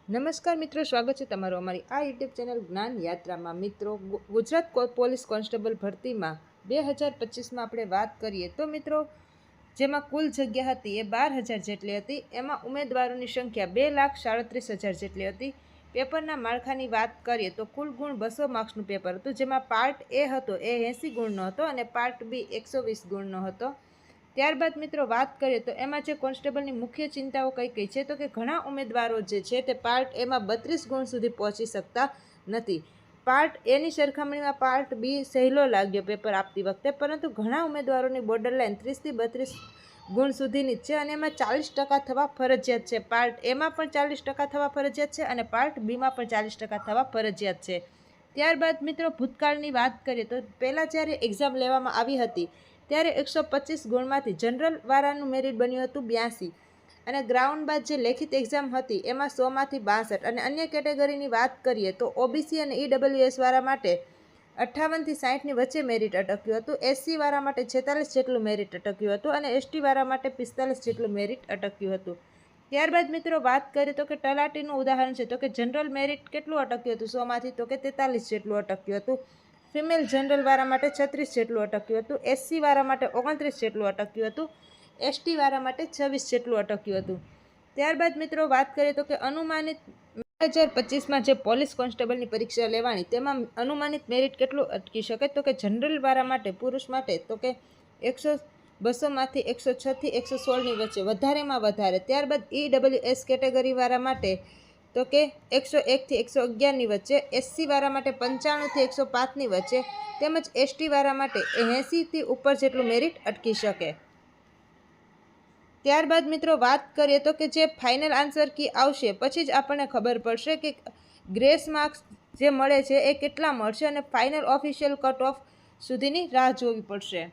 નમસ્કાર મિત્રો, સ્વાગત છે તમારું અમારી આ યુટ્યુબ ચેનલ જ્ઞાન યાત્રામાં। મિત્રો, ગુજરાત પોલીસ કોન્સ્ટેબલ ભરતીમાં 2025માં આપણે વાત કરીએ તો મિત્રો, જેમાં કુલ જગ્યા હતી એ 12,000 જેટલી હતી। એમાં ઉમેદવારોની સંખ્યા 2,37,000 જેટલી હતી। પેપરના માળખાની વાત કરીએ તો કુલ ગુણ 200 માર્ક્સનું પેપર હતું, જેમાં પાર્ટ એ હતો એ 80 ગુણનો હતો અને પાર્ટ બી 120 ગુણનો હતો। ત્યારબાદ મિત્રો વાત કરીએ તો એમાં જે કોન્સ્ટેબલની મુખ્ય ચિંતાઓ કઈ કઈ છે તો કે ઘણા ઉમેદવારો જે છે તે પાર્ટ એમાં 32 ગુણ સુધી પહોંચી શકતા નથી। પાર્ટ એની સરખામણીમાં પાર્ટ બી સહેલો લાગ્યો પેપર આપતી વખતે, પરંતુ ઘણા ઉમેદવારોની બોર્ડર લાઇન 30 થી 32 ગુણ સુધીની જ છે અને એમાં 40% થવા ફરજિયાત છે। પાર્ટ એમાં પણ 40% થવા ફરજિયાત છે અને પાર્ટ બીમાં પણ 40% થવા ફરજિયાત છે। ત્યારબાદ મિત્રો ભૂતકાળની વાત કરીએ તો પહેલાં જ્યારે એક્ઝામ લેવામાં આવી હતી ત્યારે 125 ગુણમાંથી જનરલ વાળાનું મેરિટ બન્યું હતું 82 અને ગ્રાઉન્ડ બાદ જે લેખિત એક્ઝામ હતી એમાં 100માંથી 62 અને અન્ય કેટેગરીની વાત કરીએ તો ઓબીસી અને ઈડબ્લ્યુએસ વાળા માટે 58 થી 60ની વચ્ચે મેરિટ અટક્યું હતું। એસસી વાળા માટે 46 જેટલું મેરિટ અટક્યું હતું અને એસટી વાળા માટે 45 જેટલું મેરિટ અટક્યું હતું। ત્યારબાદ મિત્રો વાત કરીએ તો કે તલાટીનું ઉદાહરણ છે તો કે જનરલ મેરિટ કેટલું અટક્યું હતું 100માંથી તો કે 43 જેટલું અટક્યું હતું। ફિમેલ જનરલ વાળા માટે 36 જેટલું અટક્યું હતું। એસસી વાળા માટે 29 જેટલું અટક્યું હતું। એસટી વાળા માટે 26 જેટલું અટક્યું હતું। ત્યારબાદ મિત્રો વાત કરીએ તો કે અનુમાનિત 2025માં જે પોલીસ કોન્સ્ટેબલની પરીક્ષા લેવાની તેમાં અનુમાનિત મેરિટ કેટલું અટકી શકે તો કે જનરલ વાળા માટે પુરુષ માટે તો કે 200માંથી 106 થી 116ની વચ્ચે વધારેમાં વધારે। ત્યારબાદ ઈડબ્લ્યુએસ કેટેગરી વાળા માટે તો કે 101 થી 111ની વચ્ચે, એસસી વાળા માટે 95 થી 105ની વચ્ચે તેમજ એસટી વાળા માટે 80 થી ઉપર જેટલું મેરિટ અટકી શકે। ત્યારબાદ મિત્રો વાત કરીએ તો કે જે ફાઇનલ આન્સર કી આવશે પછી જ આપણને ખબર પડશે કે ગ્રેસ માર્ક્સ જે મળે છે એ કેટલા મળશે અને ફાઇનલ ઓફિશિયલ કટ ઓફ સુધીની રાહ જોવી પડશે।